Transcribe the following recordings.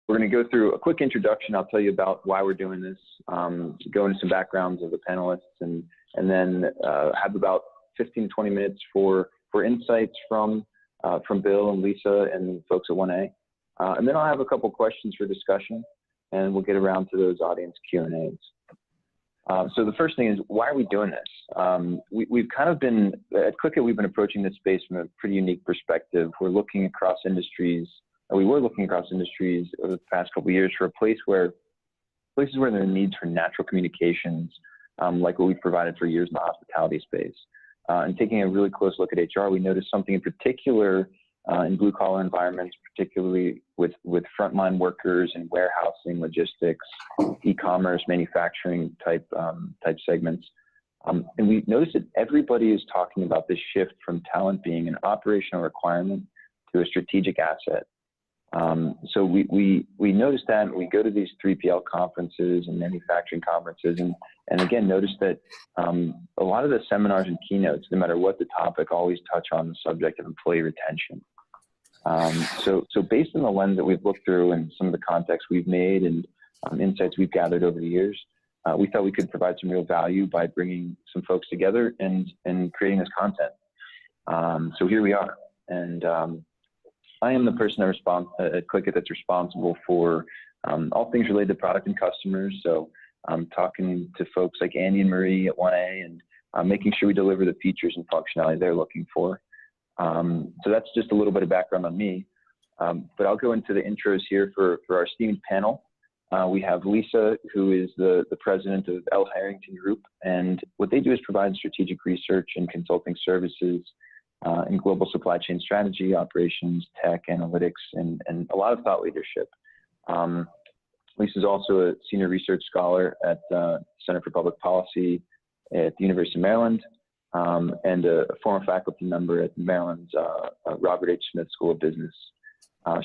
We're going to go through a quick introduction. I'll tell you about why we're doing this, go into some backgrounds of the panelists, and then have about 15 to 20 minutes for insights from Bill and Lisa and folks at 1A. And then I'll have a couple questions for discussion, and we'll get around to those audience Q&As. So the first thing is, why are we doing this? We've kind of been, at Qlicket, we've been approaching this space from a pretty unique perspective. We're looking across industries, or we were looking across industries over the past couple of years for places where there are needs for natural communications, like what we've provided for years in the hospitality space. And taking a really close look at HR, we noticed something in particular in blue-collar environments, particularly with frontline workers in warehousing, logistics, e-commerce, manufacturing type segments. And we noticed that everybody is talking about this shift from talent being an operational requirement to a strategic asset. So we noticed that, and we go to these 3PL conferences and manufacturing conferences, and again, notice that a lot of the seminars and keynotes, no matter what the topic, always touch on the subject of employee retention. So based on the lens that we've looked through and some of the context we've made and insights we've gathered over the years, we thought we could provide some real value by bringing some folks together and creating this content. So here we are. And I am the person at Qlicket that's responsible for all things related to product and customers. So I'm talking to folks like Andy and Marie at 1A and making sure we deliver the features and functionality they're looking for. So that's just a little bit of background on me. But I'll go into the intros here for our esteemed panel. We have Lisa, who is the president of Lisa Harrington Group. And what they do is provide strategic research and consulting services in global supply chain strategy, operations, tech, analytics, and a lot of thought leadership. Lisa is also a senior research scholar at the Center for Public Policy at the University of Maryland, and a former faculty member at Maryland's Robert H. Smith School of Business.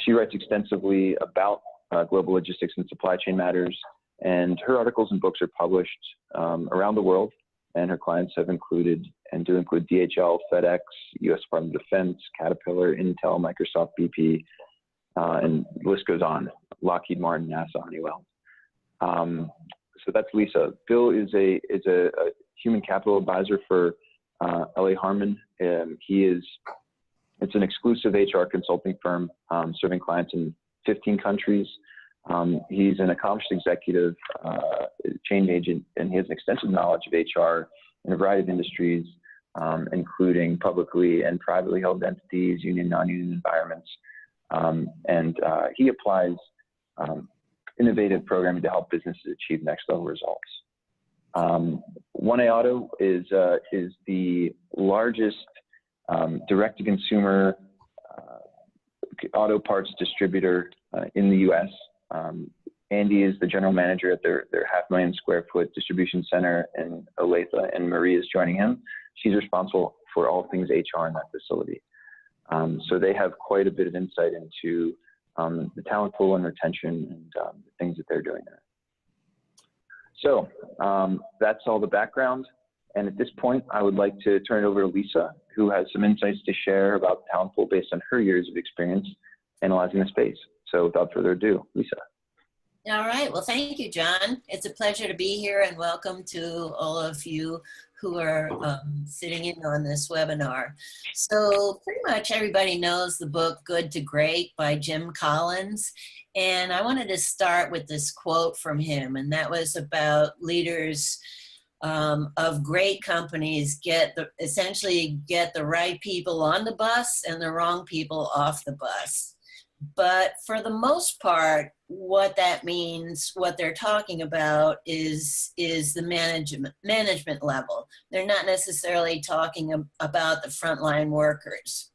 She writes extensively about global logistics and supply chain matters, and her articles and books are published around the world, and her clients have included and do include DHL, FedEx, U.S. Department of Defense, Caterpillar, Intel, Microsoft, BP, and the list goes on, Lockheed Martin, NASA, Honeywell. So that's Lisa. Bill is a human capital advisor for Harmon. It's an exclusive HR consulting firm serving clients in 15 countries. He's an accomplished executive, change agent, and he has an extensive knowledge of HR in a variety of industries, including publicly and privately held entities, union, non-union environments. And he applies innovative programming to help businesses achieve next level results. 1A Auto is the largest direct-to-consumer auto parts distributor in the U.S. Andy is the general manager at their 500,000 square foot distribution center in Olathe, and Marie is joining him. She's responsible for all things HR in that facility. So they have quite a bit of insight into the talent pool and retention and the things that they're doing there. So that's all the background. And at this point, I would like to turn it over to Lisa, who has some insights to share about the talent pool based on her years of experience analyzing the space. So without further ado, Lisa. All right. Well, thank you, John. It's a pleasure to be here, and welcome to all of you who are sitting in on this webinar. So pretty much everybody knows the book Good to Great by Jim Collins. And I wanted to start with this quote from him, and that was about leaders of great companies essentially get the right people on the bus and the wrong people off the bus. But for the most part, what that means, what they're talking about is the management level. They're not necessarily talking about the frontline workers.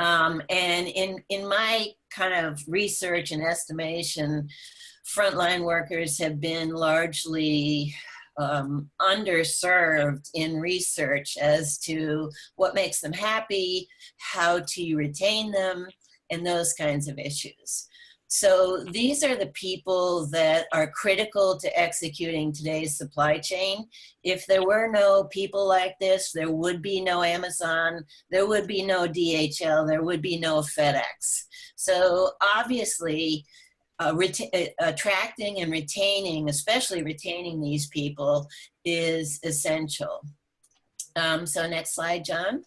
And in my kind of research and estimation, frontline workers have been largely underserved in research as to what makes them happy, how to retain them, and those kinds of issues. So these are the people that are critical to executing today's supply chain. If there were no people like this, there would be no Amazon, there would be no DHL, there would be no FedEx. So obviously, attracting and retaining, especially retaining these people, is essential. So next slide, John.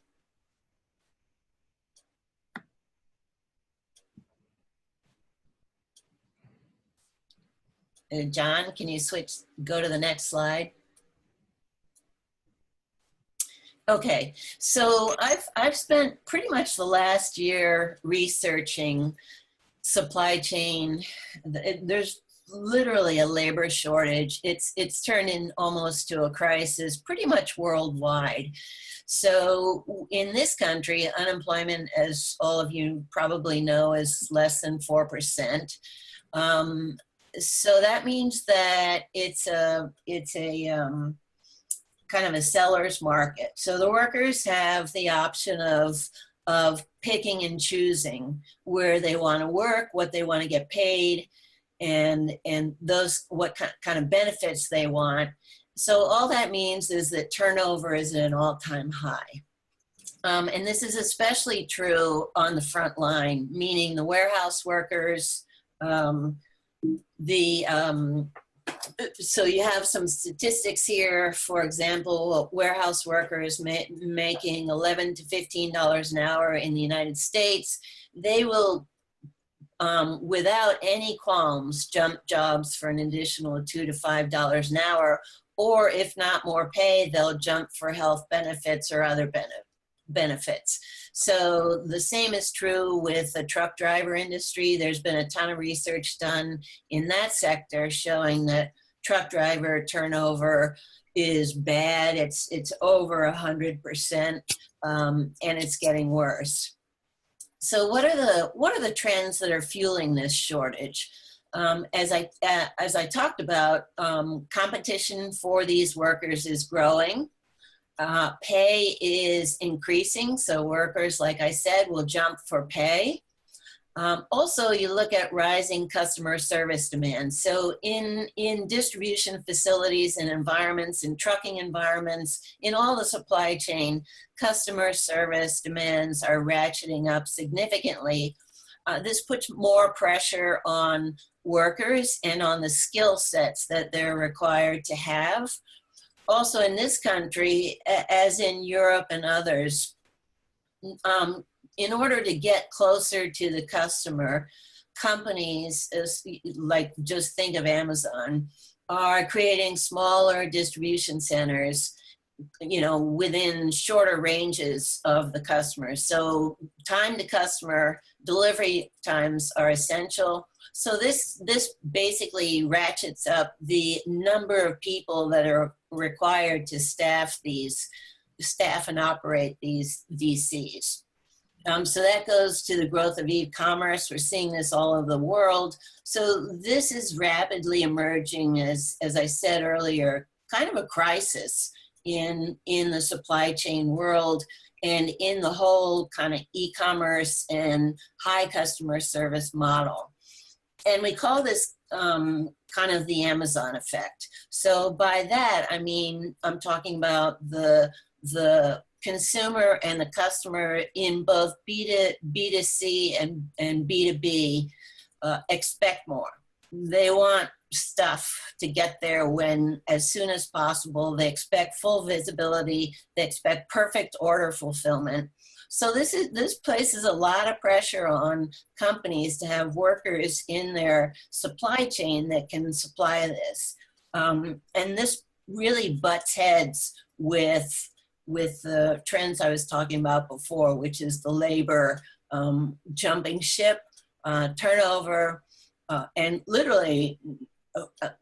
John, can you go to the next slide? Okay, so I've spent pretty much the last year researching supply chain. There's literally a labor shortage. It's turned in almost to a crisis pretty much worldwide. So in this country, unemployment, as all of you probably know, is less than 4%. So that means that it's a kind of a seller's market. So the workers have the option of picking and choosing where they want to work, what they want to get paid, and those what kind of benefits they want. So all that means is that turnover is at an all-time high. And this is especially true on the front line, meaning the warehouse workers, so you have some statistics here. For example, warehouse workers making $11 to $15 an hour in the United States, they will, without any qualms, jump jobs for an additional $2 to $5 an hour, or if not more pay, they'll jump for health benefits or other benefits. So the same is true with the truck driver industry. There's been a ton of research done in that sector showing that truck driver turnover is bad. It's over 100%, and it's getting worse. So what are the trends that are fueling this shortage? As I talked about, competition for these workers is growing. Pay is increasing, so workers, like I said, will jump for pay. Also, you look at rising customer service demands. So in distribution facilities and environments, in trucking environments, in all the supply chain, customer service demands are ratcheting up significantly. This puts more pressure on workers and on the skill sets that they're required to have. Also in this country, as in Europe and others, in order to get closer to the customer, companies, like just think of Amazon, are creating smaller distribution centers, within shorter ranges of the customers. So time to customer, delivery times are essential. So this basically ratchets up the number of people that are required to staff and operate these DCs. So that goes to the growth of e-commerce. We're seeing this all over the world. So this is rapidly emerging, as I said earlier, kind of a crisis in the supply chain world and in the whole kind of e-commerce and high customer service model. And we call this kind of the Amazon effect. So by that, I mean, I'm talking about the consumer and the customer in both B2C and B2B expect more. They want stuff to get there as soon as possible. They expect full visibility. They expect perfect order fulfillment. So this places a lot of pressure on companies to have workers in their supply chain that can supply this. And this really butts heads with the trends I was talking about before, which is the labor jumping ship, turnover, and literally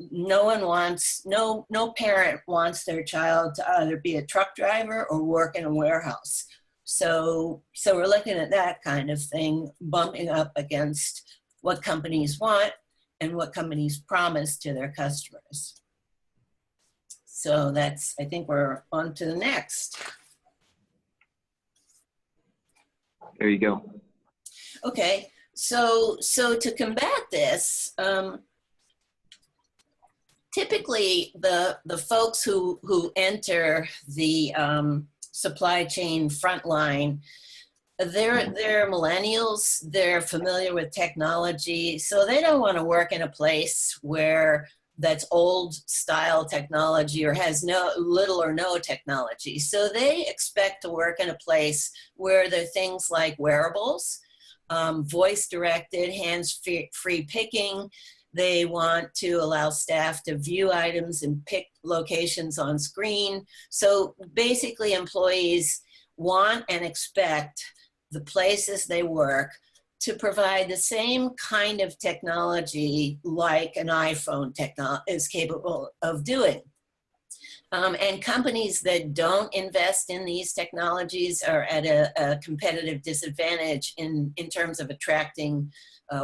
no parent wants their child to either be a truck driver or work in a warehouse. So we're looking at that kind of thing bumping up against what companies want and what companies promise to their customers. So I think we're on to the next. There you go. Okay, so to combat this, typically the folks who enter the supply chain frontline, they're millennials. They're familiar with technology, so they don't want to work in a place where that's old style technology or has little or no technology. So they expect to work in a place where there are things like wearables, voice directed, hands free picking. They want to allow staff to view items and pick locations on screen. So basically employees want and expect the places they work to provide the same kind of technology like an iPhone is capable of doing. And companies that don't invest in these technologies are at a competitive disadvantage in terms of attracting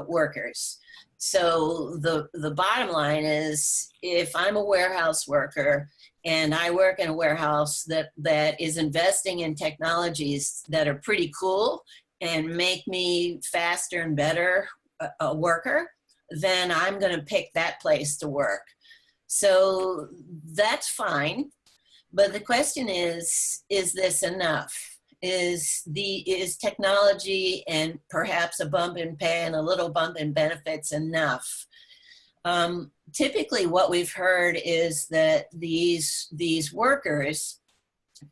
workers. So the bottom line is, if I'm a warehouse worker and I work in a warehouse that is investing in technologies that are pretty cool and make me faster and better a worker, then I'm going to pick that place to work. So that's fine. But the question is this enough? Is technology and perhaps a bump in pay and a little bump in benefits enough? Typically what we've heard is that these workers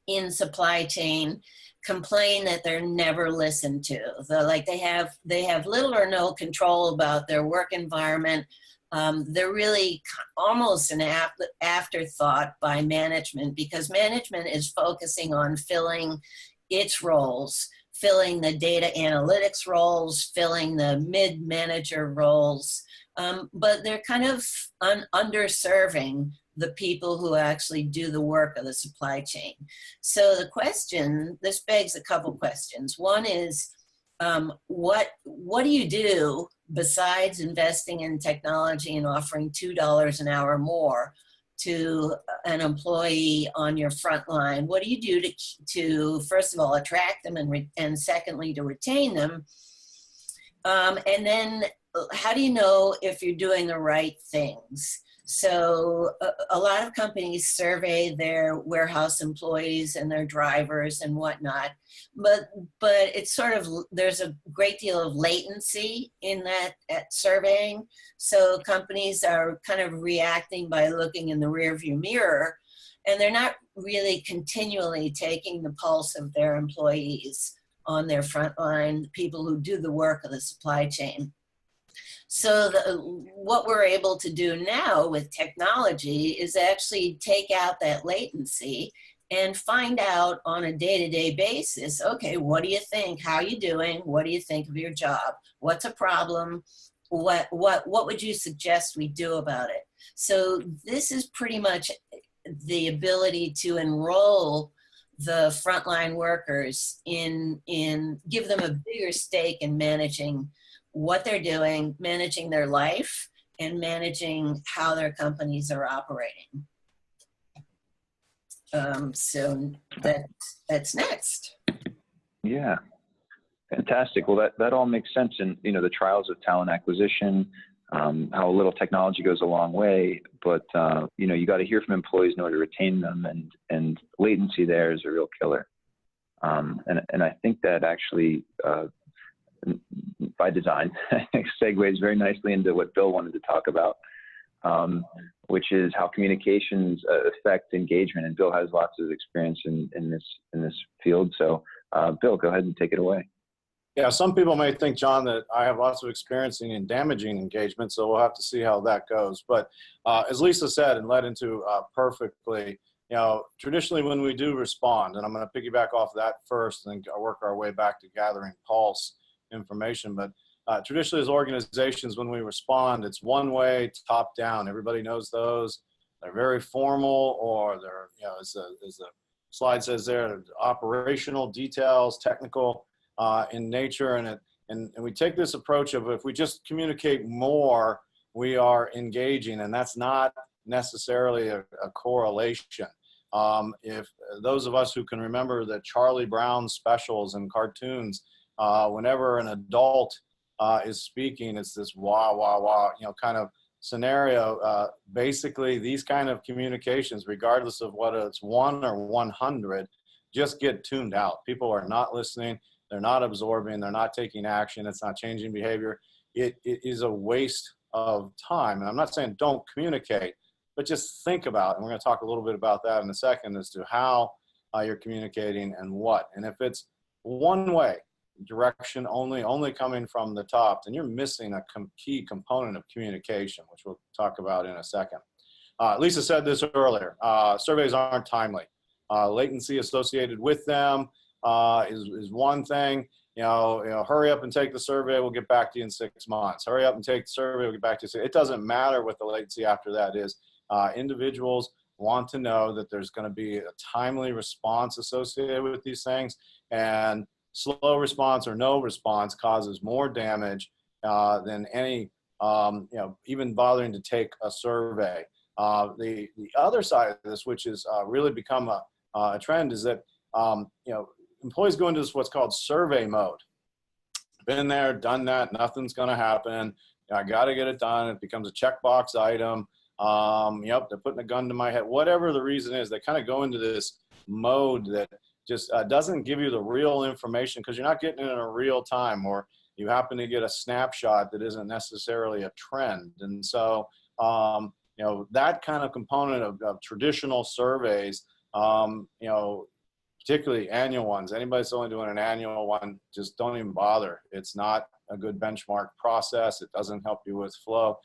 in supply chain complain that they're never listened to. They have little or no control about their work environment. They're really almost an afterthought by management, because management is focusing on filling its roles, filling the data analytics roles, filling the mid-manager roles, but they're kind of underserving the people who actually do the work of the supply chain. So this begs a couple questions. One is, what do you do besides investing in technology and offering $2 an hour more to an employee on your front line? What do you do to first of all, attract them, and secondly, to retain them? And then how do you know if you're doing the right things? So a lot of companies survey their warehouse employees and their drivers and whatnot, but it's sort of, there's a great deal of latency in that surveying. So companies are kind of reacting by looking in the rearview mirror, and they're not really continually taking the pulse of their employees on their front line, people who do the work of the supply chain. So what we're able to do now with technology is actually take out that latency and find out on a day-to-day basis, okay, what do you think? How are you doing? What do you think of your job? What's a problem? What would you suggest we do about it? So this is pretty much the ability to enroll the frontline workers give them a bigger stake in managing what they're doing, managing their life, and managing how their companies are operating. So that's next. Yeah, fantastic. Well, that all makes sense. And, the trials of talent acquisition, how a little technology goes a long way, but, you got to hear from employees in order to retain them, and latency there is a real killer. And I think that actually, by design, segues very nicely into what Bill wanted to talk about, which is how communications affect engagement. And Bill has lots of experience in this field. So, Bill, go ahead and take it away. Yeah, some people may think, John, that I have lots of experience in damaging engagement, so we'll have to see how that goes. But as Lisa said and led into perfectly, traditionally when we do respond, and I'm going to piggyback off that first and then work our way back to gathering pulse information. But traditionally as organizations, when we respond, it's one way, top down. Everybody knows those. They're very formal, or they're, as the slide says there, operational details, technical in nature. And we take this approach of, if we just communicate more, we are engaging, and that's not necessarily a correlation. If those of us who can remember the Charlie Brown specials and cartoons, whenever an adult is speaking, it's this wah, wah, wah, kind of scenario. Basically, these kind of communications, regardless of whether it's 1 or 100, just get tuned out. People are not listening. they're not absorbing, they're not taking action, it's not changing behavior, it is a waste of time. And I'm not saying don't communicate, but just think about, and we're going to talk a little bit about that in a second, as to how you're communicating and what. And if it's one way, direction only coming from the top, then you're missing a key component of communication, which we'll talk about in a second. Lisa said this earlier, surveys aren't timely. Latency associated with them is one thing. Hurry up and take the survey, we'll get back to you in 6 months. Hurry up and take the survey, we'll get back to you. It doesn't matter what the latency after that is. Individuals want to know that there's going to be a timely response associated with these things, and slow response or no response causes more damage than any, even bothering to take a survey. The other side of this, which has really become a trend, is that employees go into this what's called survey mode. Been there, done that, nothing's going to happen. I got to get it done. It becomes a checkbox item. They're putting a gun to my head. Whatever the reason is, they kind of go into this mode that just doesn't give you the real information, because you're not getting it in a real time, or you happen to get a snapshot that isn't necessarily a trend. And so, that kind of component of traditional surveys, particularly annual ones, anybody that's only doing an annual one, just don't even bother. It's not a good benchmark process. It doesn't help you with flow.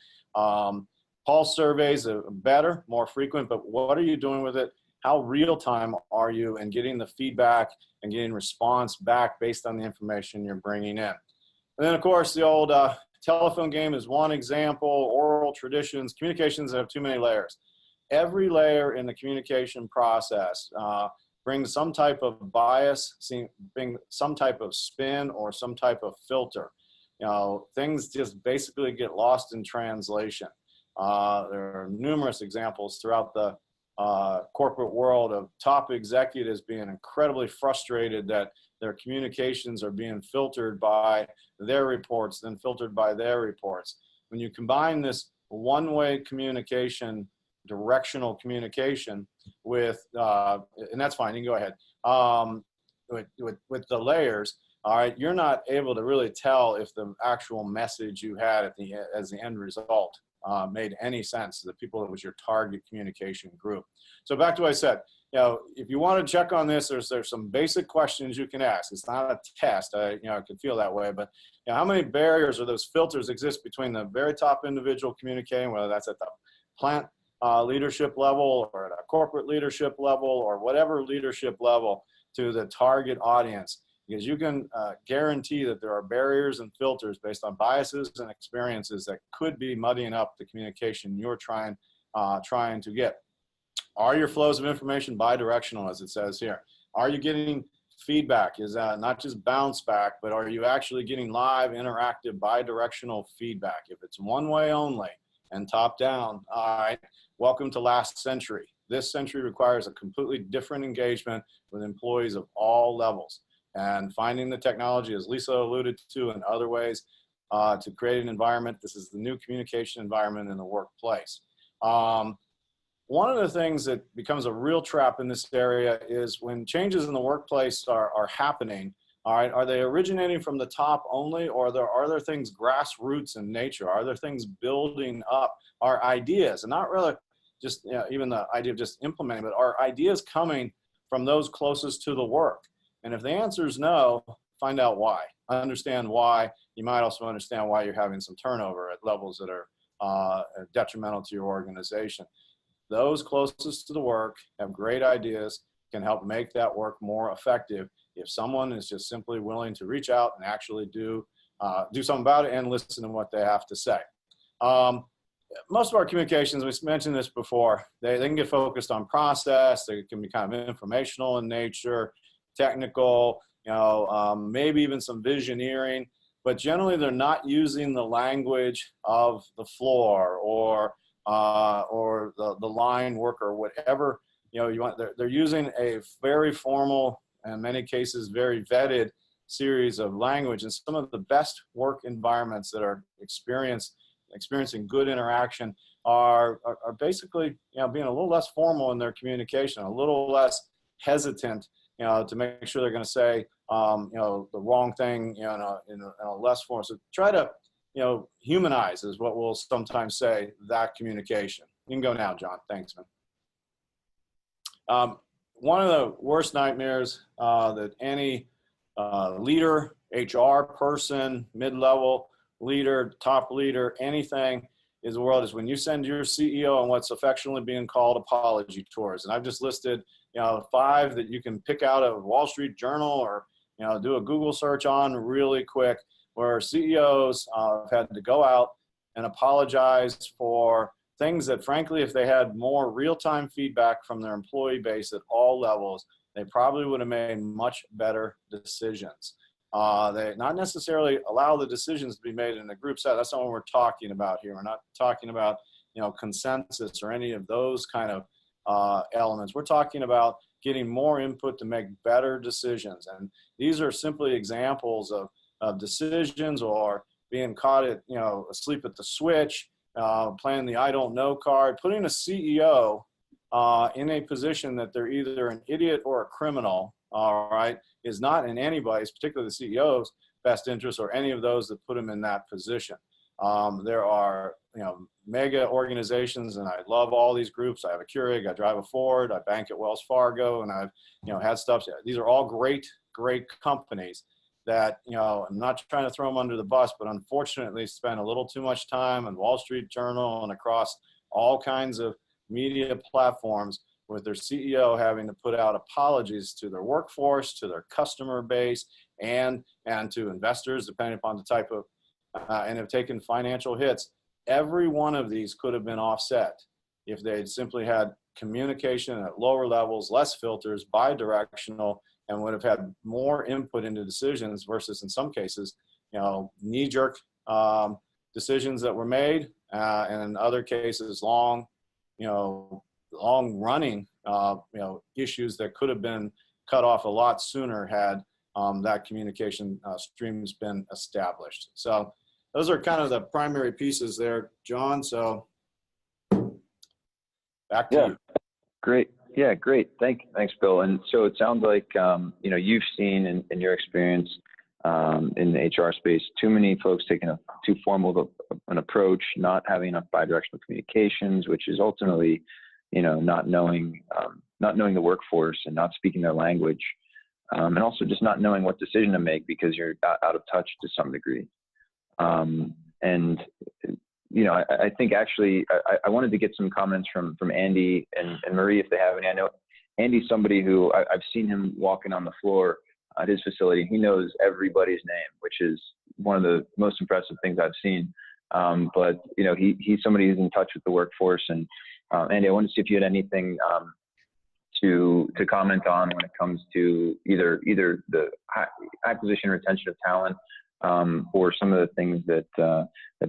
Pulse surveys are better, more frequent, but what are you doing with it? How real time are you in getting the feedback and getting response back based on the information you're bringing in? And then, of course, the old telephone game is one example. Oral traditions, communications that have too many layers. Every layer in the communication process brings some type of bias, bring some type of spin or some type of filter. Things just basically get lost in translation. There are numerous examples throughout the corporate world of top executives being incredibly frustrated that their communications are being filtered by their reports, then filtered by their reports. When you combine this one-way communication, directional communication with, and that's fine, you can go ahead, with the layers, all right, you're not able to really tell if the actual message you had as the end result made any sense to the people that was your target communication group. So back to what I said, if you want to check on this, there's some basic questions you can ask. It's not a test. I can feel that way, but how many barriers or those filters exist between the very top individual communicating, whether that's at the plant leadership level or at a corporate leadership level or whatever leadership level, to the target audience? Because you can guarantee that there are barriers and filters based on biases and experiences that could be muddying up the communication you're trying to get. Are your flows of information bidirectional, as it says here? Are you getting feedback? Is that not just bounce back, but are you actually getting live, interactive, bidirectional feedback? If it's one way only and top down, all right, welcome to last century. This century requires a completely different engagement with employees of all levels. And finding the technology, as Lisa alluded to, in other ways to create an environment. This is the new communication environment in the workplace. One of the things that becomes a real trap in this area is when changes in the workplace are happening, all right, are they originating from the top only, or are there things grassroots in nature? Are there things building up? Are ideas, and not really just even the idea of just implementing, but are ideas coming from those closest to the work? And if the answer is no, find out why. Understand why. You might also understand why you're having some turnover at levels that are detrimental to your organization. Those closest to the work have great ideas, can help make that work more effective if someone is just simply willing to reach out and actually do something about it and listen to what they have to say. Most of our communications, we mentioned this before, they can get focused on process. They can be kind of informational in nature, technical, maybe even some visioneering, but generally they're not using the language of the floor or the line worker, whatever you want. They're using a very formal, in many cases very vetted series of language, and some of the best work environments that are experiencing good interaction are basically being a little less formal in their communication, a little less hesitant to make sure they're going to say, the wrong thing, in a less form. So try to, humanize is what we'll sometimes say, that communication. You can go now, John. Thanks, man. One of the worst nightmares that any leader, HR person, mid-level leader, top leader, anything is the world is when you send your CEO on what's affectionately being called apology tours. And I've just listed, 5 that you can pick out of Wall Street Journal or, do a Google search on really quick, where CEOs have had to go out and apologize for things that, frankly, if they had more real-time feedback from their employee base at all levels, they probably would have made much better decisions. They not necessarily allow the decisions to be made in a group set. That's not what we're talking about here. We're not talking about, consensus or any of those kind of elements. We're talking about getting more input to make better decisions. And these are simply examples of decisions or being caught at, asleep at the switch, playing the I don't know card, putting a CEO in a position that they're either an idiot or a criminal, all right, is not in anybody's, particularly the CEO's, best interest or any of those that put them in that position. There are, mega organizations, and I love all these groups. I have a Qlicket, I drive a Ford, I bank at Wells Fargo, and I've, had stuff. These are all great, great companies that, I'm not trying to throw them under the bus, but unfortunately spend a little too much time on Wall Street Journal and across all kinds of media platforms with their CEO having to put out apologies to their workforce, to their customer base, and to investors, depending upon the type of, and have taken financial hits. Every one of these could have been offset if they'd simply had communication at lower levels, less filters, bi-directional, and would have had more input into decisions versus, in some cases, knee-jerk decisions that were made, and in other cases, long-running, issues that could have been cut off a lot sooner had that communication stream's been established. So those are kind of the primary pieces there, John. So back to you. Great. Yeah, great. Thanks, Bill. And so it sounds like, you've seen in your experience in the HR space, too many folks taking too formal an approach, not having enough bidirectional communications, which is ultimately, not knowing the workforce and not speaking their language, and also just not knowing what decision to make because you're out of touch to some degree. I think actually I wanted to get some comments from Andy and Marie if they have any. I know Andy's somebody who I've seen him walking on the floor at his facility. He knows everybody's name, which is one of the most impressive things I've seen. But he's somebody who's in touch with the workforce. And Andy, I wanted to see if you had anything to comment on when it comes to either the acquisition or retention of talent, or some of the things that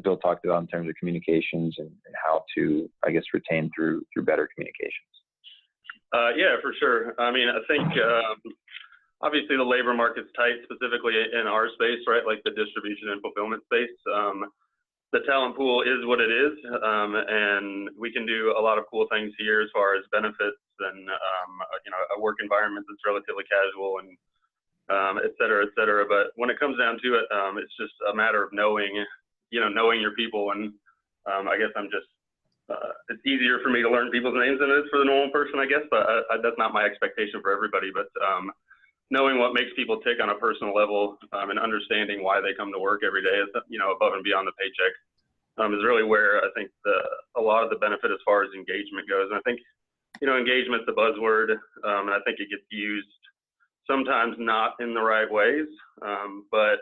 Bill talked about in terms of communications and how to, I guess, retain through better communications. Yeah, for sure. I mean, I think obviously the labor market's tight, specifically in our space, right? Like the distribution and fulfillment space. The talent pool is what it is, and we can do a lot of cool things here as far as benefits and a work environment that's relatively casual and et cetera, et cetera. But when it comes down to it, it's just a matter of knowing your people. And I guess it's easier for me to learn people's names than it is for the normal person, I guess, but that's not my expectation for everybody. But knowing what makes people tick on a personal level, and understanding why they come to work every day, above and beyond the paycheck, is really where I think a lot of the benefit as far as engagement goes. And I think, engagement's a buzzword, and I think it gets used sometimes not in the right ways, but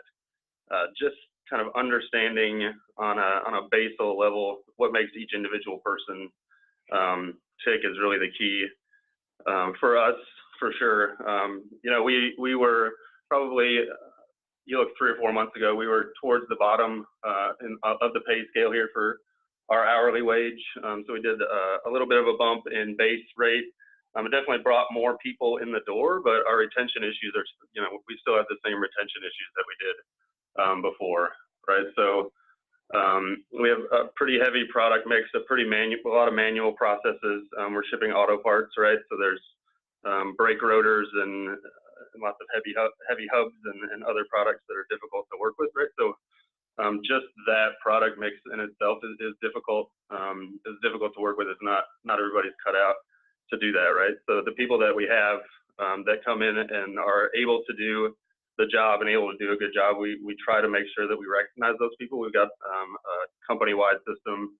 just kind of understanding on a basal level what makes each individual person tick is really the key for us, for sure. We were probably, you look 3 or 4 months ago, we were towards the bottom of the pay scale here for our hourly wage. So we did a little bit of a bump in base rate. It definitely brought more people in the door, but our retention issues are, we still have the same retention issues that we did before, right? So we have a pretty heavy product mix, a lot of manual processes. We're shipping auto parts, right? So there's brake rotors and lots of heavy hubs and other products that are difficult to work with, right? So just that product mix in itself is difficult. To work with. It's not everybody's cut out to do that, right? So the people that we have that come in and are able to do the job and able to do a good job, we try to make sure that we recognize those people. We've got a company-wide system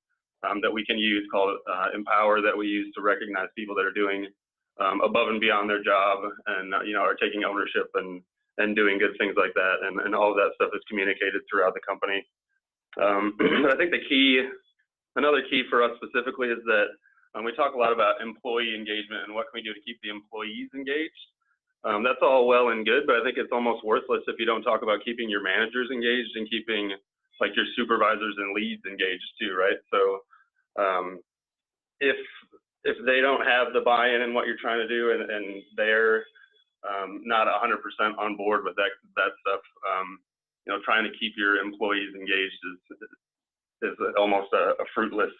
that we can use called Empower, that we use to recognize people that are doing above and beyond their job and are taking ownership and doing good things like that, and all of that stuff is communicated throughout the company. But I think another key for us specifically is that we talk a lot about employee engagement and what can we do to keep the employees engaged. That's all well and good, but I think it's almost worthless if you don't talk about keeping your managers engaged and keeping like your supervisors and leads engaged too, right? So if they don't have the buy-in in what you're trying to do and they're not 100% on board with that stuff, trying to keep your employees engaged is almost a fruitless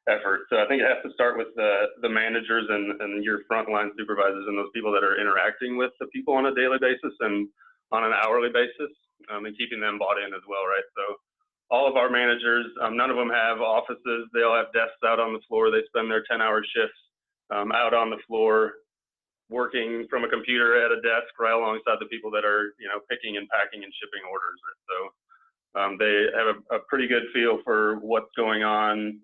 effort. So I think it has to start with the managers and your frontline supervisors and those people that are interacting with the people on a daily basis and on an hourly basis, and keeping them bought in as well, right? So all of our managers, none of them have offices. They all have desks out on the floor. They spend their 10-hour shifts out on the floor, working from a computer at a desk right alongside the people that are, picking and packing and shipping orders. So they have a pretty good feel for what's going on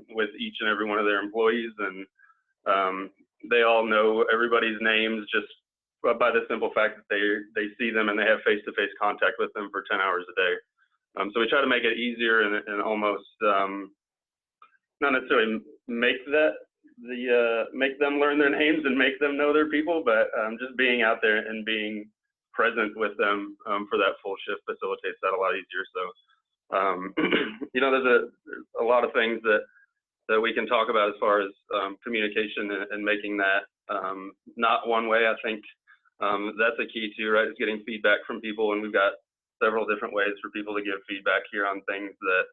with each and every one of their employees, and they all know everybody's names just by the simple fact that they see them and they have face-to-face contact with them for 10 hours a day. So we try to make it easier and almost not necessarily make them learn their names and make them know their people, but just being out there and being present with them for that full shift facilitates that a lot easier. So, there's a lot of things that we can talk about as far as communication and making that not one way. I think that's a key too, right? Is getting feedback from people, and we've got several different ways for people to give feedback here on things that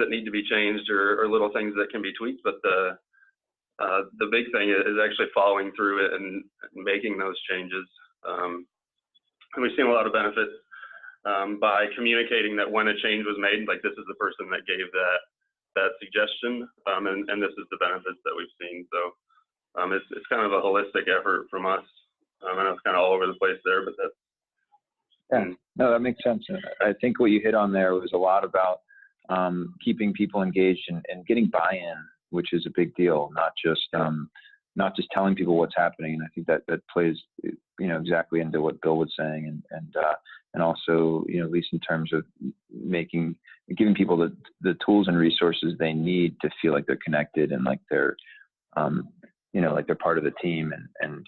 need to be changed or little things that can be tweaked. But the big thing is actually following through it and making those changes. And we've seen a lot of benefits by communicating that when a change was made, like this is the person that gave that suggestion, and this is the benefits that we've seen. So it's kind of a holistic effort from us. I know it's kind of all over the place there, but that's. Yeah, no, that makes sense. I think what you hit on there was a lot about keeping people engaged and getting buy-in, which is a big deal. Not just telling people what's happening. And I think that plays, exactly into what Bill was saying, and also, at least in terms of giving people the tools and resources they need to feel like they're connected and like they're, like they're part of the team and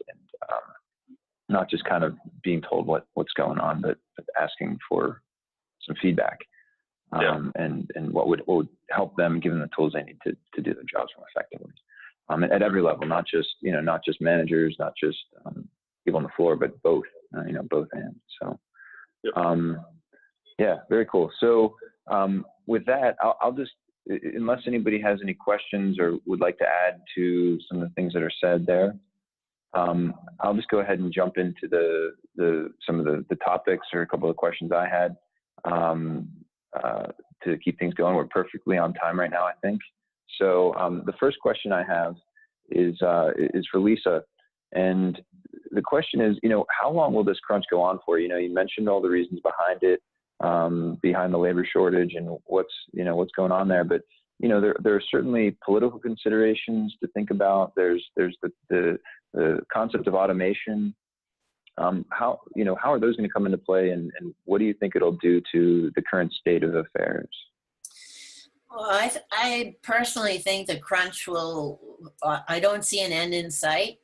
not just kind of being told what's going on, but asking for some feedback. And what would help them, give them the tools they need to do their jobs more effectively. At every level, not just managers, not just people on the floor, but both ends. So, very cool. So with that, I'll just, unless anybody has any questions or would like to add to some of the things that are said there, I'll just go ahead and jump into some of the topics or a couple of questions I had to keep things going. We're perfectly on time right now, I think. So the first question I have is for Lisa, and the question is, how long will this crunch go on for? You mentioned all the reasons behind it, behind the labor shortage and what's going on there, but there are certainly political considerations to think about. There's the concept of automation. How are those going to come into play, and what do you think it'll do to the current state of affairs? Well, I personally think the crunch I don't see an end in sight,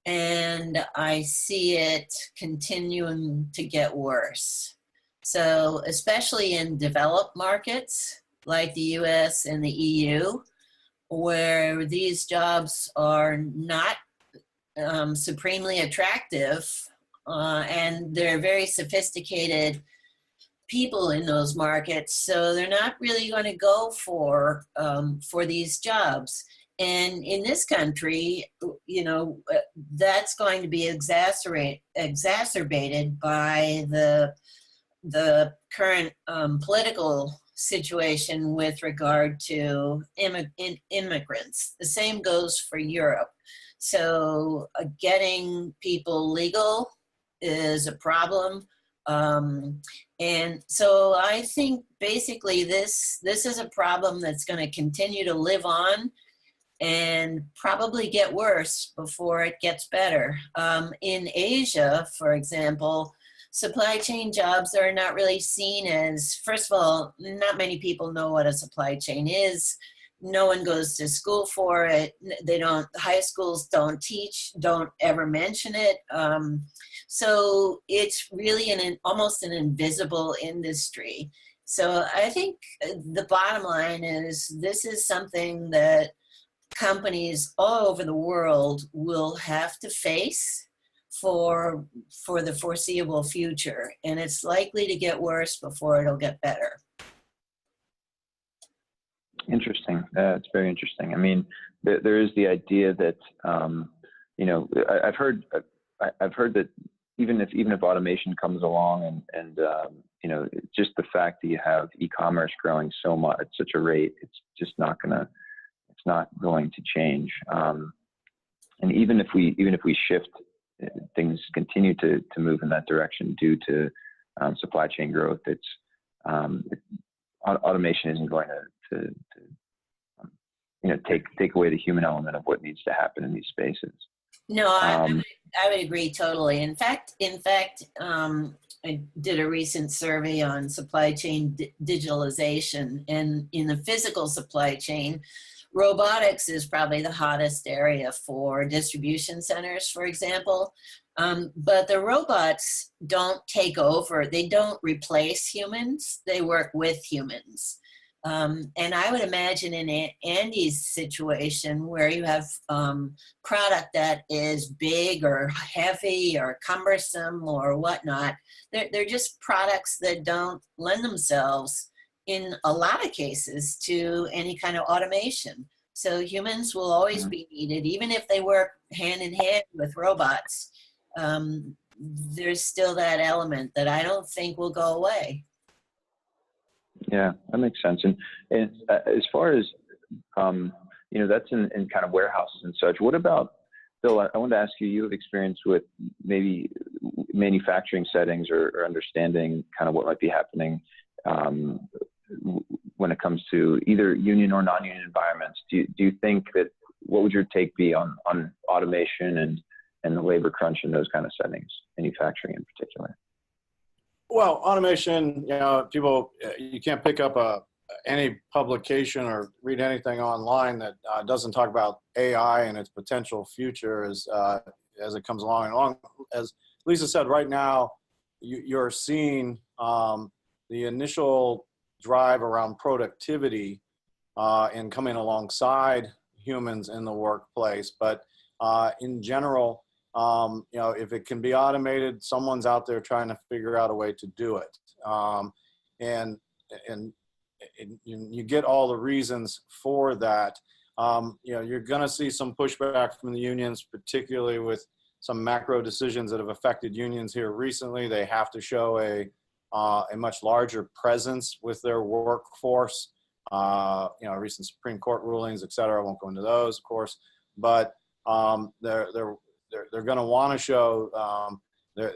and I see it continuing to get worse. So especially in developed markets like the US and the EU, where these jobs are not supremely attractive, and they're very sophisticated people in those markets, so they're not really going to go for these jobs. And in this country, you know, that's going to be exacerbated by the current political situation with regard to immigrants. The same goes for Europe. So getting people legal is a problem. And so I think basically this is a problem that's going to continue to live on and probably get worse before it gets better. In Asia, for example, supply chain jobs are not really seen as, first of all, not many people know what a supply chain is. No one goes to school for it. They don't, high schools don't teach, don't ever mention it. So it's really almost an invisible industry. So I think the bottom line is this is something that companies all over the world will have to face for the foreseeable future, and it's likely to get worse before it'll get better. Interesting. It's very interesting. I mean, there is the idea that you know, I've heard that even if automation comes along and you know, just the fact that you have e-commerce growing so much at such a rate, it's just not going to change. And even if we shift, things continue to move in that direction due to supply chain growth. Automation isn't going to you know, take away the human element of what needs to happen in these spaces. No, I would agree totally. In fact, I did a recent survey on supply chain digitalization, and in the physical supply chain, robotics is probably the hottest area for distribution centers, for example. But the robots don't take over. They don't replace humans. They work with humans. And I would imagine in Andy's situation where you have product that is big or heavy or cumbersome or whatnot, they're just products that don't lend themselves in a lot of cases to any kind of automation. So humans will always be needed, even if they work hand in hand with robots. There's still that element that I don't think will go away. Yeah, that makes sense. And as far as you know, that's in kind of warehouses and such. What about, Bill? I wanted to ask you. You have experience with maybe manufacturing settings or understanding kind of what might be happening when it comes to either union or non-union environments. Do you think that, what would your take be on automation and the labor crunch in those kind of settings, manufacturing in particular? Well, automation, you know, people, you can't pick up any publication or read anything online that doesn't talk about AI and its potential future as it comes along. As Lisa said, right now, you're seeing the initial drive around productivity and coming alongside humans in the workplace. But in general, you know, if it can be automated, someone's out there trying to figure out a way to do it. And you get all the reasons for that. You know, you're going to see some pushback from the unions, particularly with some macro decisions that have affected unions here recently. They have to show a much larger presence with their workforce. You know, recent Supreme Court rulings, et cetera. I won't go into those, of course, but they're going to want to show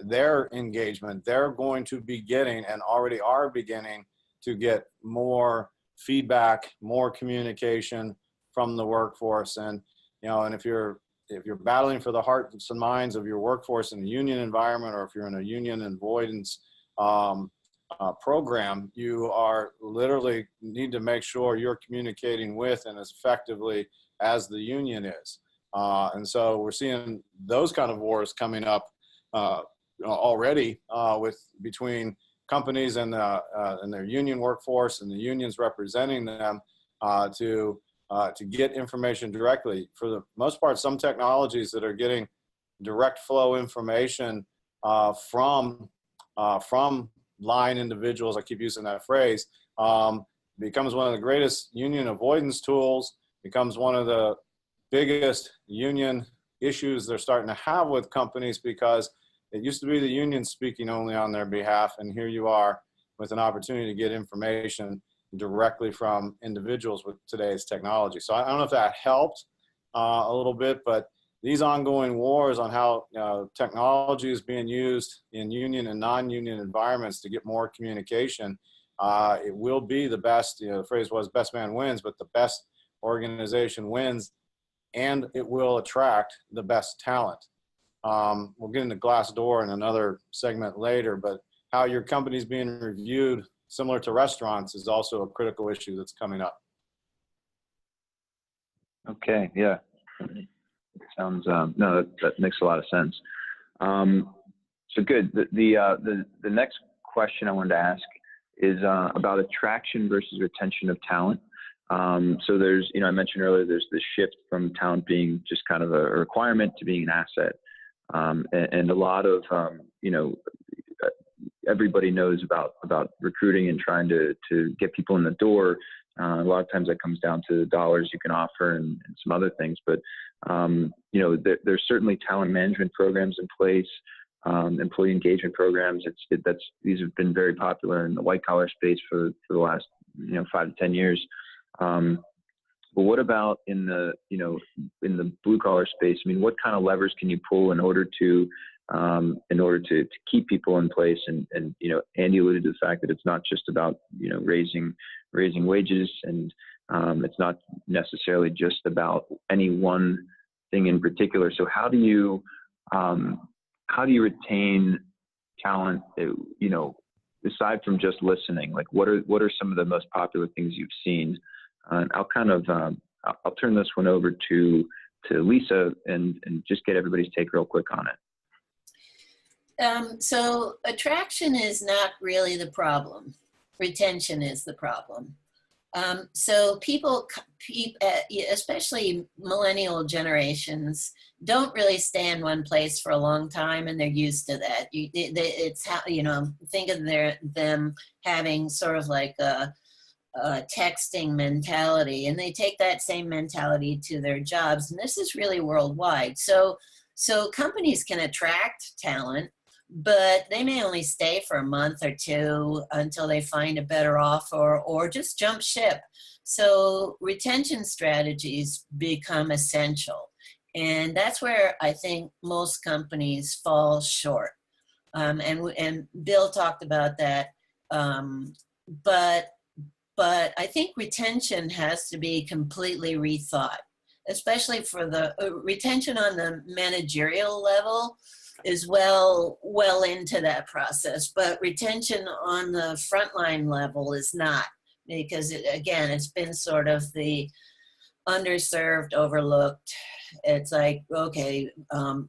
their engagement. They're going to be getting, and already are beginning, to get more feedback, more communication from the workforce. And you know, and if you're battling for the hearts and minds of your workforce in a union environment, or if you're in a union avoidance program, you are literally need to make sure you're communicating with and as effectively as the union is. And so we're seeing those kind of wars coming up already between companies and their union workforce and the unions representing them to get information directly. For the most part, some technologies that are getting direct flow information from line individuals, I keep using that phrase, becomes one of the greatest union avoidance tools, becomes one of the biggest union issues they're starting to have with companies, because it used to be the union speaking only on their behalf, and here you are with an opportunity to get information directly from individuals with today's technology. So I don't know if that helped a little bit, but these ongoing wars on how technology is being used in union and non-union environments to get more communication, it will be the best, the phrase was best man wins, but the best organization wins, and it will attract the best talent. We'll get into Glassdoor in another segment later, but how your company's being reviewed, similar to restaurants, is also a critical issue that's coming up. Okay, yeah. Sounds, no, that makes a lot of sense. So good. The next question I wanted to ask is about attraction versus retention of talent. So there's, I mentioned earlier, there's this shift from talent being just kind of a requirement to being an asset. And a lot of, everybody knows about recruiting and trying to get people in the door. A lot of times that comes down to the dollars you can offer and some other things. But, there's certainly talent management programs in place, employee engagement programs. These have been very popular in the white collar space for the last, 5 to 10 years. But what about in the blue collar space? I mean, what kind of levers can you pull in order to keep people in place? And Andy alluded to the fact that it's not just about, raising wages, and it's not necessarily just about any one thing in particular. So how do you retain talent, aside from just listening? Like what are some of the most popular things you've seen? I'll kind of, I'll turn this one over to Lisa and just get everybody's take real quick on it. So attraction is not really the problem. Retention is the problem. So people, especially millennial generations, don't really stay in one place for a long time, and they're used to that. It's how, think of them having sort of like a texting mentality, and they take that same mentality to their jobs, and this is really worldwide. So companies can attract talent, but they may only stay for a month or two until they find a better offer or just jump ship. So retention strategies become essential, and that's where I think most companies fall short. And Bill talked about that, but I think retention has to be completely rethought, especially for the retention on the managerial level is well into that process, but retention on the frontline level is not, because it's been sort of the underserved, overlooked. It's like, okay,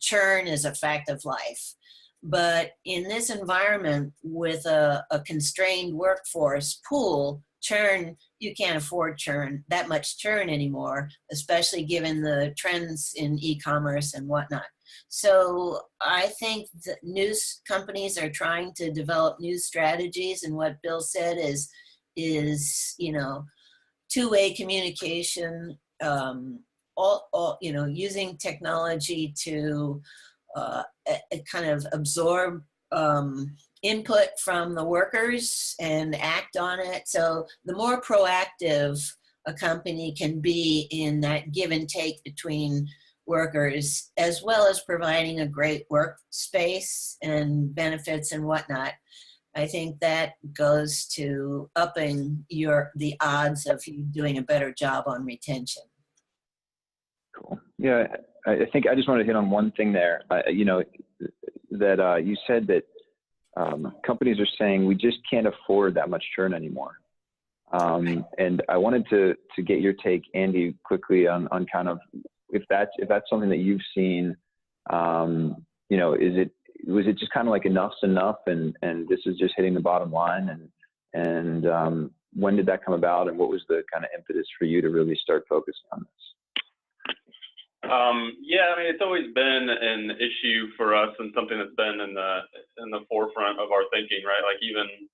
churn is a fact of life. But in this environment with a constrained workforce pool, churn, you can't afford that much churn anymore, especially given the trends in e-commerce and whatnot. So I think that news companies are trying to develop new strategies, and what Bill said is two-way communication, using technology to kind of absorb input from the workers and act on it. So the more proactive a company can be in that give and take between workers, as well as providing a great workspace and benefits and whatnot, I think that goes to upping the odds of you doing a better job on retention. Cool. Yeah, I think I just want to hit on one thing there. You said that companies are saying we just can't afford that much churn anymore. And I wanted to get your take, Andy, quickly on kind of if that's something that you've seen. Was it just kind of like enough's enough, and this is just hitting the bottom line, and when did that come about, and what was the kind of impetus for you to really start focusing on this? Yeah, I mean, it's always been an issue for us, and something that's been in the forefront of our thinking, right? Like even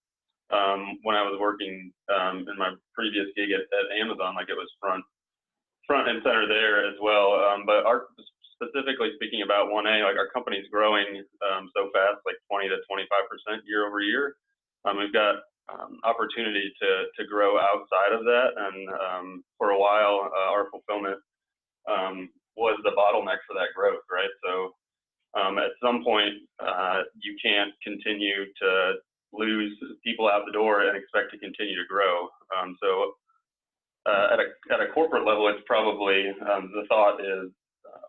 when I was working in my previous gig at Amazon, like it was front front and center there as well. But specifically speaking about 1A, like our company's growing so fast, like 20 to 25% year over year. We've got opportunity to grow outside of that, and for a while, our fulfillment was the bottleneck for that growth, right? So at some point, you can't continue to lose people out the door and expect to continue to grow. So at a corporate level, it's probably the thought is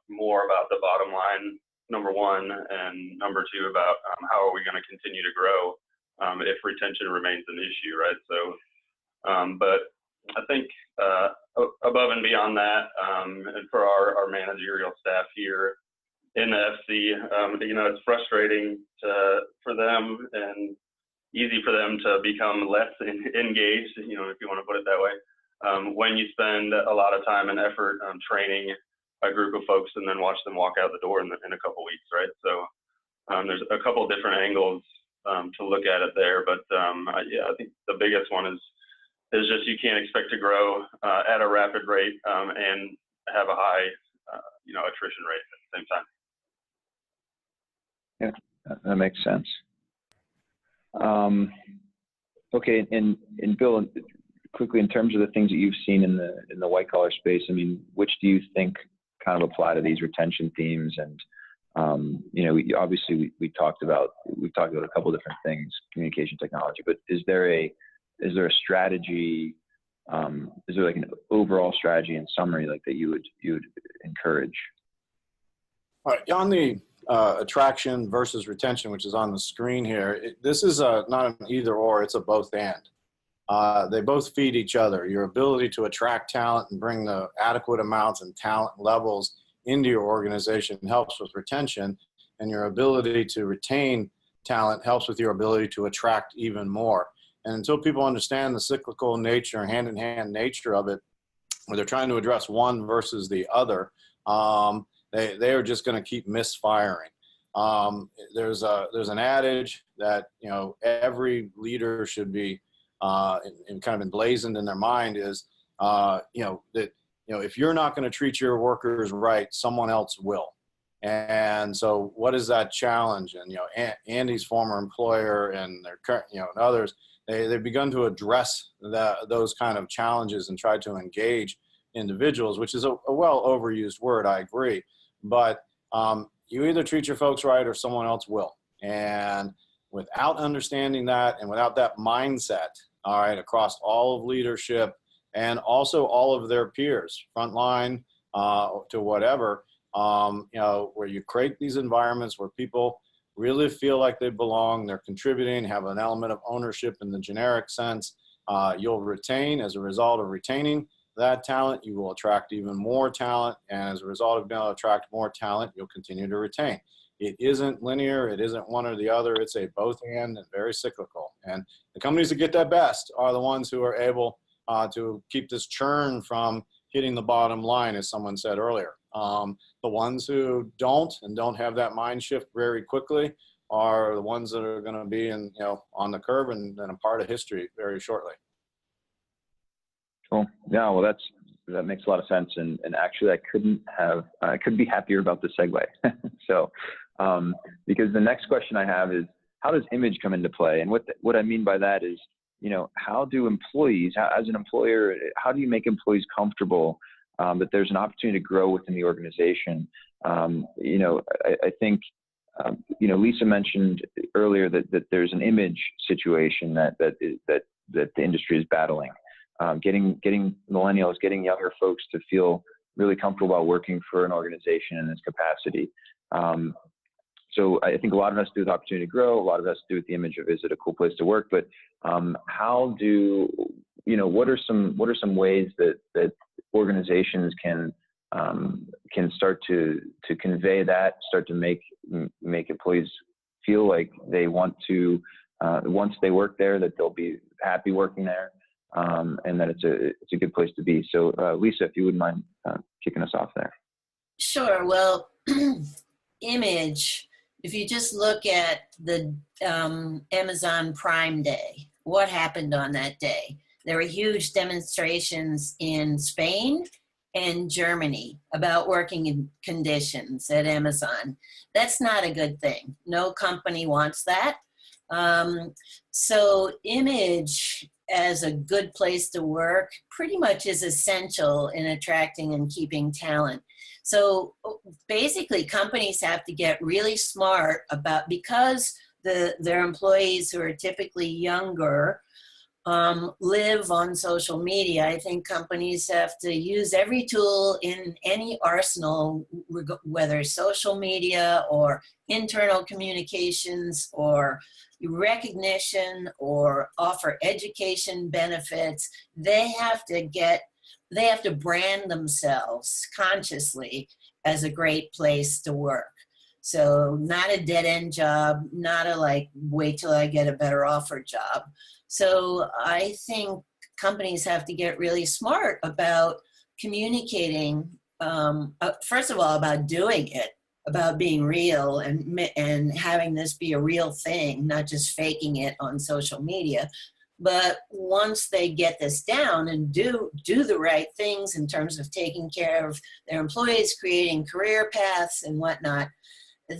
more about the bottom line, number one, and number two about how are we going to continue to grow if retention remains an issue, right? So, but I think above and beyond that, and for our managerial staff here in the FC, you know, it's frustrating for them and easy for them to become less engaged, you know, if you want to put it that way, when you spend a lot of time and effort training a group of folks and then watch them walk out the door in a couple weeks, right? So there's a couple of different angles to look at it there, but yeah, I think the biggest one is just you can't expect to grow at a rapid rate and have a high, you know, attrition rate at the same time. Yeah, that makes sense. Okay, and Bill, quickly, in terms of the things that you've seen in the white collar space, I mean, which do you think kind of apply to these retention themes? And you know, we've talked about a couple different things, communication technology, but is there a strategy? Is there like an overall strategy in summary, like that you would encourage? All right, on the attraction versus retention, which is on the screen here, this is not an either or, it's a both and. They both feed each other. Your ability to attract talent and bring the adequate amounts and talent levels into your organization helps with retention, and your ability to retain talent helps with your ability to attract even more. And until people understand the cyclical nature, hand-in-hand nature of it, where they're trying to address one versus the other, they are just going to keep misfiring. There's an adage that, you know, every leader should be and kind of emblazoned in their mind is, you know, that, you know, if you're not going to treat your workers right, someone else will. And so what is that challenge? And, you know, Andy's former employer and their current, you know, and others, they've begun to address those kind of challenges and try to engage individuals, which is a well overused word, I agree. But you either treat your folks right or someone else will. And without understanding that and without that mindset, all right, across all of leadership and also all of their peers, frontline to whatever, you know, where you create these environments where people really feel like they belong, they're contributing, have an element of ownership in the generic sense, you'll retain. As a result of retaining that talent, you will attract even more talent, and as a result of being able to attract more talent, you'll continue to retain. It isn't linear, it isn't one or the other, it's a both and very cyclical. And the companies that get that best are the ones who are able to keep this churn from hitting the bottom line, as someone said earlier. The ones who don't have that mind shift very quickly are the ones that are going to be in, you know, on the curve and a part of history very shortly. Cool. Yeah, well, that makes a lot of sense. And actually, I couldn't be happier about the segue. So, because the next question I have is, how does image come into play? And what I mean by that is, you know, how do employees, as an employer, how do you make employees comfortable that there's an opportunity to grow within the organization? You know, I think, you know, Lisa mentioned earlier that there's an image situation that the industry is battling. Getting millennials, getting younger folks to feel really comfortable about working for an organization in this capacity. So I think a lot of us do with opportunity to grow. A lot of us do with the image of, is it a cool place to work? But how do, you know, what are some ways that organizations can start to convey that, start to make employees feel like they want to, once they work there, that they'll be happy working there, and that it's a good place to be. So Lisa, if you wouldn't mind kicking us off there. Sure. Well, image, if you just look at the Amazon Prime Day, what happened on that day? There were huge demonstrations in Spain and Germany about working conditions at Amazon. That's not a good thing. No company wants that. So image as a good place to work pretty much is essential in attracting and keeping talent. So basically companies have to get really smart about, because their employees who are typically younger live on social media. I think companies have to use every tool in any arsenal, whether social media or internal communications or recognition or offer education benefits. They have to brand themselves consciously as a great place to work. So not a dead-end job, not a like, wait till I get a better offer job. So I think companies have to get really smart about communicating, first of all, about doing it, about being real and having this be a real thing, not just faking it on social media. But once they get this down and do the right things in terms of taking care of their employees, creating career paths and whatnot,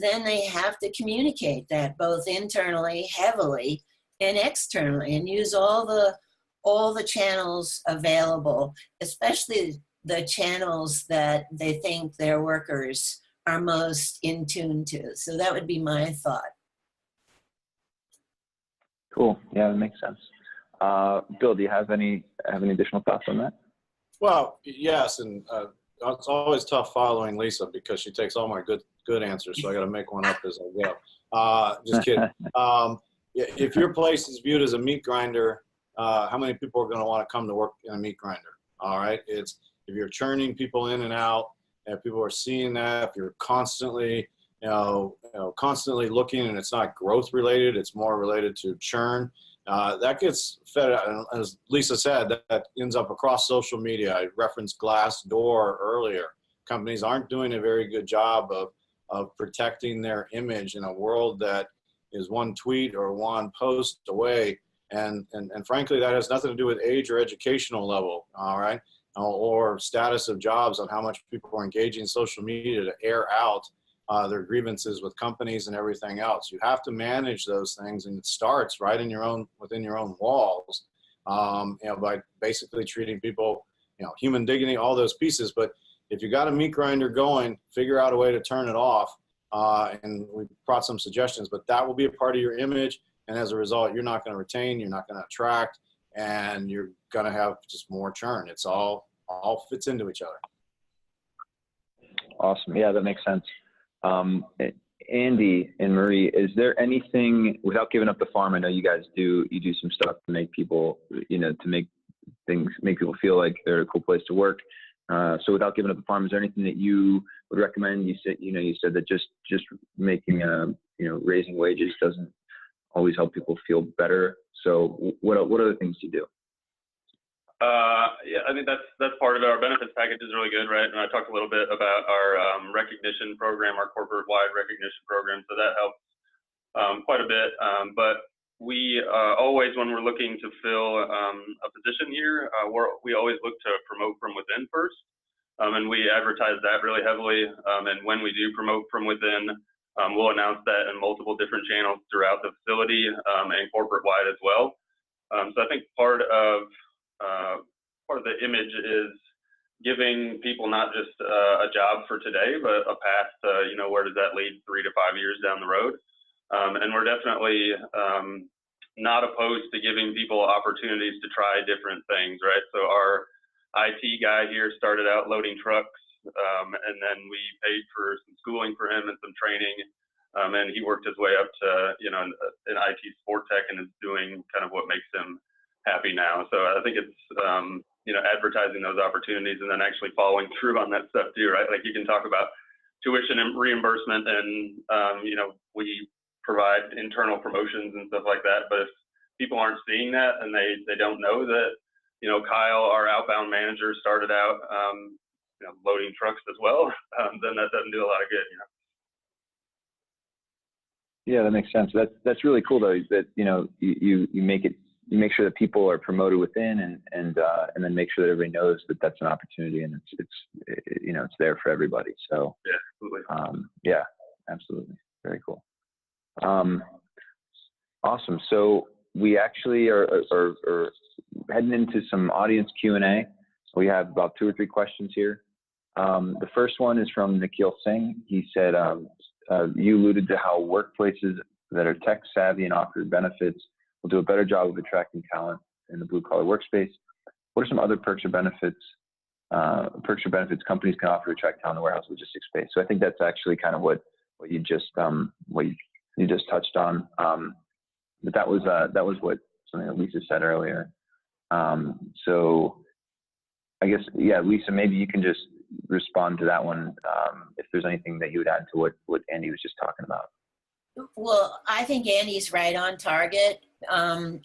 then they have to communicate that both internally, heavily, and externally, and use all the channels available, especially the channels that they think their workers are most in tune to. So that would be my thought. Cool. Yeah, that makes sense. Bill, do you have any additional thoughts on that? Well, yes, and it's always tough following Lisa because she takes all my good answers, so I got to make one up as I go. Just kidding. If your place is viewed as a meat grinder, how many people are going to want to come to work in a meat grinder? All right, if you're churning people in and out, and if people are seeing that, if you're constantly, constantly looking, and it's not growth related, it's more related to churn. That gets fed out, as Lisa said, that ends up across social media. I referenced Glassdoor earlier. Companies aren't doing a very good job of protecting their image in a world that is one tweet or one post away. And frankly, that has nothing to do with age or educational level, all right, or status of jobs, on how much people are engaging social media to air out their grievances with companies and everything else. You have to manage those things, and it starts right within your own walls, by basically treating people, human dignity, all those pieces. But if you got a meat grinder going, figure out a way to turn it off. And we brought some suggestions, but that will be a part of your image. And as a result, you're not going to retain, you're not going to attract, and you're going to have just more churn. It's all fits into each other. Awesome. Yeah, that makes sense. Andy and Marie, is there anything, without giving up the farm, I know you guys do some stuff to make people, to make people feel like they're a cool place to work. So without giving up the farm, is there anything that you would recommend? You said that just making, raising wages doesn't always help people feel better. So what other things do you do? Yeah, I think that's part of it. Our benefits package is really good, right? And I talked a little bit about our recognition program, our corporate-wide recognition program. So that helps quite a bit. But we always, when we're looking to fill a position here, we always look to promote from within first. And we advertise that really heavily. And when we do promote from within, we'll announce that in multiple different channels throughout the facility and corporate-wide as well. So I think part of the image is giving people not just a job for today, but a path to, where does that lead 3 to 5 years down the road? And we're definitely not opposed to giving people opportunities to try different things, right? So our IT guy here started out loading trucks, and then we paid for some schooling for him and some training, and he worked his way up to, an IT support tech, and is doing kind of what makes him happy now. So I think it's, advertising those opportunities and then actually following through on that stuff too, right? Like you can talk about tuition and reimbursement and, we provide internal promotions and stuff like that. But if people aren't seeing that and they don't know that, Kyle, our outbound manager, started out, loading trucks as well, then that doesn't do a lot of good, Yeah, that makes sense. That's really cool though, that, you make it you make sure that people are promoted within, and then make sure that everybody knows that that's an opportunity, and it's there for everybody. So yeah, absolutely. Yeah, absolutely. Very cool. Awesome. So we actually are heading into some audience Q&A. We have about 2 or 3 questions here. The first one is from Nikhil Singh. He said, you alluded to how workplaces that are tech savvy and offer benefits will do a better job of attracting talent in the blue collar workspace. What are some other perks or benefits companies can offer to attract talent in the warehouse logistics space? So I think that's actually kind of what you just touched on. But that was what something that Lisa said earlier. So I guess, yeah, Lisa, maybe you can just respond to that one, if there's anything that you would add to what Andy was just talking about. Well, I think Andy's right on target.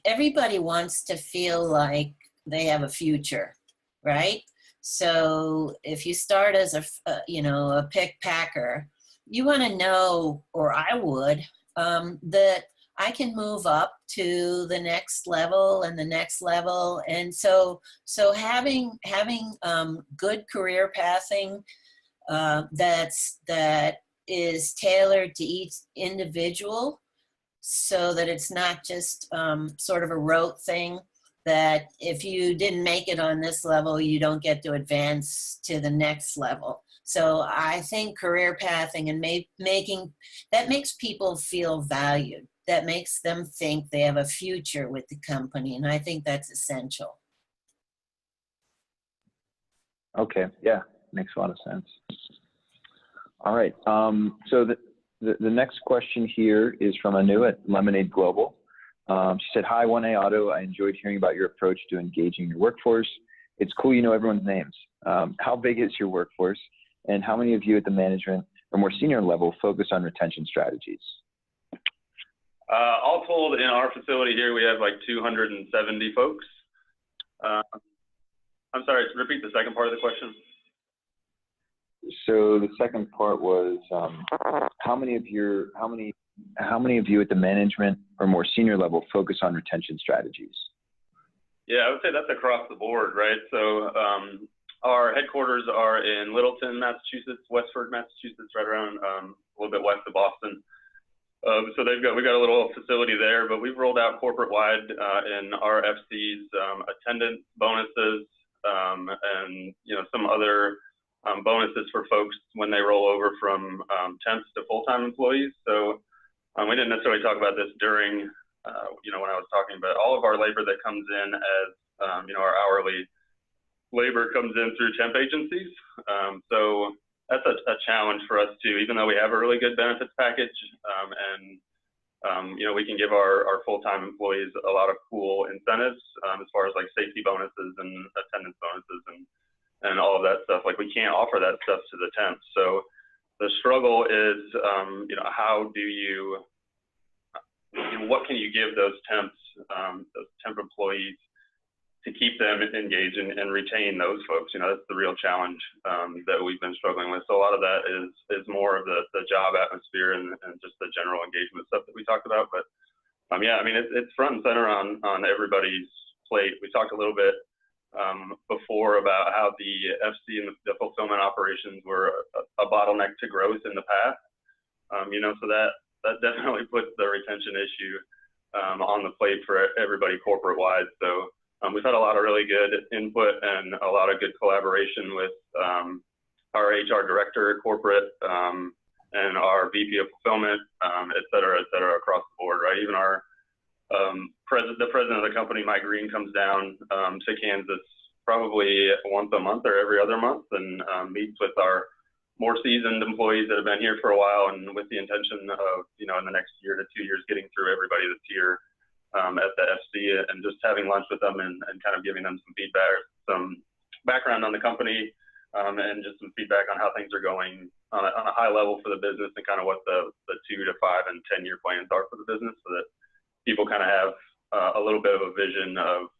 Everybody wants to feel like they have a future, right? So if you start as a pick packer, you want to know, or I would, that I can move up to the next level and the next level. And so having good career pathing that is tailored to each individual, so that it's not just sort of a rote thing, that if you didn't make it on this level, you don't get to advance to the next level. So I think career pathing and that makes people feel valued. That makes them think they have a future with the company. And I think that's essential. Okay. Yeah. Makes a lot of sense. All right. So the next question here is from Anu at Lemonade Global. She said, hi, 1A Auto. I enjoyed hearing about your approach to engaging your workforce. It's cool you know everyone's names. How big is your workforce? And how many of you at the management or more senior level focus on retention strategies? All told, in our facility here, we have like 270 folks. I'm sorry, repeat the second part of the question. So the second part was, how many of you at the management or more senior level focus on retention strategies? Yeah, I would say that's across the board, right? So our headquarters are in Littleton, Massachusetts, Westford, Massachusetts, right around a little bit west of Boston. So we've got a little facility there, but we've rolled out corporate-wide in our FCs attendance bonuses and some other bonuses for folks when they roll over from temps to full-time employees. So we didn't necessarily talk about this during when I was talking, but all of our labor that comes in as our hourly labor comes in through temp agencies. So that's a challenge for us too, even though we have a really good benefits package, and we can give our full-time employees a lot of cool incentives as far as like safety bonuses and attendance bonuses and all of that stuff. Like, we can't offer that stuff to the temps. So the struggle is, how do you, what can you give those temp employees to keep them engaged and retain those folks? That's the real challenge that we've been struggling with. So a lot of that is more of the job atmosphere and just the general engagement stuff that we talked about. But it's front and center on everybody's plate. We talked a little bit before about how the FC and the fulfillment operations were a bottleneck to growth in the past. So that definitely puts the retention issue on the plate for everybody corporate wide. So we've had a lot of really good input and a lot of good collaboration with our HR director at corporate and our VP of fulfillment, et cetera, across the board, right? Even our the president of the company, Mike Green, comes down to Kansas probably once a month or every other month and meets with our more seasoned employees that have been here for a while, and with the intention of, in the next year to 2 years, getting through everybody that's here at the FC and just having lunch with them and kind of giving them some feedback, some background on the company, and just some feedback on how things are going on a high level for the business and kind of what the 2 to 5 and 10-year plans are for the business, so that people kind of have a little bit of a vision of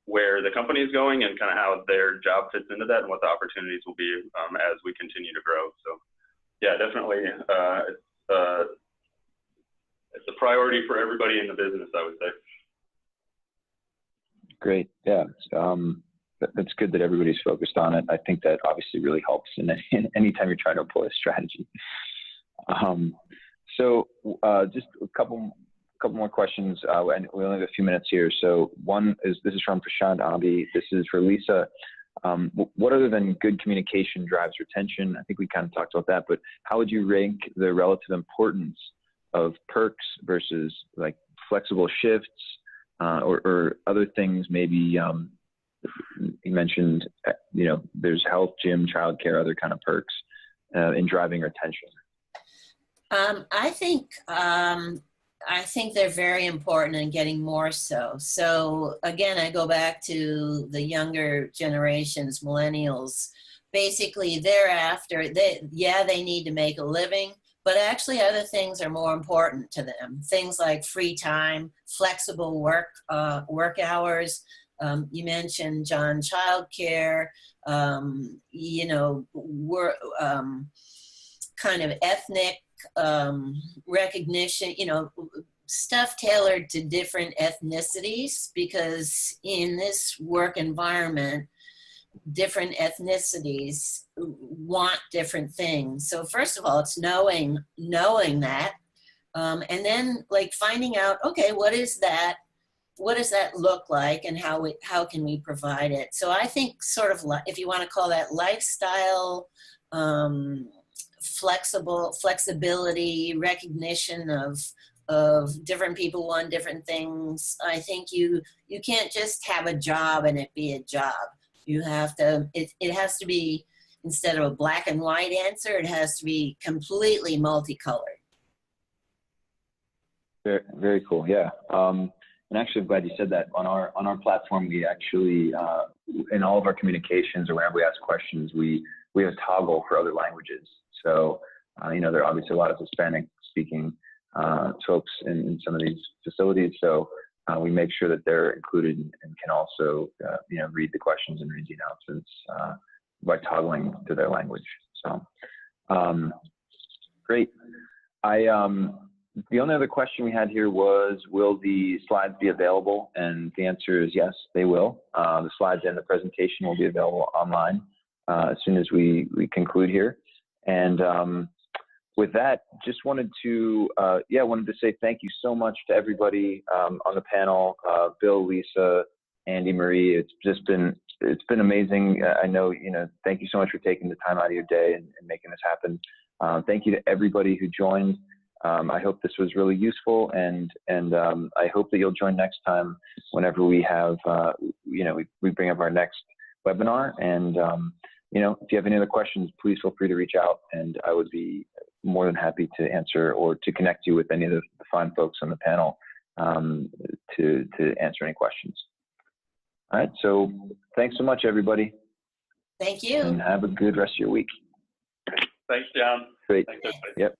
where the company is going and kind of how their job fits into that and what the opportunities will be as we continue to grow. So yeah, definitely it's a priority for everybody in the business, I would say. Great. Yeah. That's good that everybody's focused on it. I think that obviously really helps in anytime you're trying to employ a strategy. So just a couple more questions, and we only have a few minutes here. So one is, this is from Prashant Abi. This is for Lisa. What other than good communication drives retention? I think we kind of talked about that, but how would you rank the relative importance of perks versus like flexible shifts, or other things? Maybe you mentioned, there's health, gym, childcare, other kind of perks in driving retention. I think they're very important and getting more so. So again, I go back to the younger generations, millennials. Basically, thereafter, they need to make a living, but actually other things are more important to them. Things like free time, flexible work hours. You mentioned, John, childcare, kind of ethnic recognition, stuff tailored to different ethnicities, because in this work environment, different ethnicities want different things. So first of all, it's knowing that, and then like finding out, okay, what does that look like, and how can we provide it? So I think sort of, if you want to call that lifestyle, flexibility, recognition of different people want different things. I think you can't just have a job and it be a job. You have to, it has to be, instead of a black and white answer, it has to be completely multicolored. Very, very cool. Yeah. And actually, I'm glad you said that. On our platform, we actually, in all of our communications or whenever we ask questions, we have a toggle for other languages. So, there are obviously a lot of Hispanic speaking folks in some of these facilities. So we make sure that they're included and can also, read the questions and read the announcements by toggling to their language. So great. The only other question we had here was, will the slides be available? And the answer is yes, they will. The slides and the presentation will be available online as soon as we conclude here. And with that, just wanted to say thank you so much to everybody on the panel, Bill, Lisa, Andy, Marie. It's been amazing. I know, thank you so much for taking the time out of your day and making this happen. Thank you to everybody who joined. I hope this was really useful, and I hope that you'll join next time whenever we have, we bring up our next webinar. And, if you have any other questions, please feel free to reach out, and I would be more than happy to answer or to connect you with any of the fine folks on the panel to answer any questions. All right, so thanks so much, everybody. Thank you. And have a good rest of your week. Thanks, John. Great. Thanks, everybody. Yep.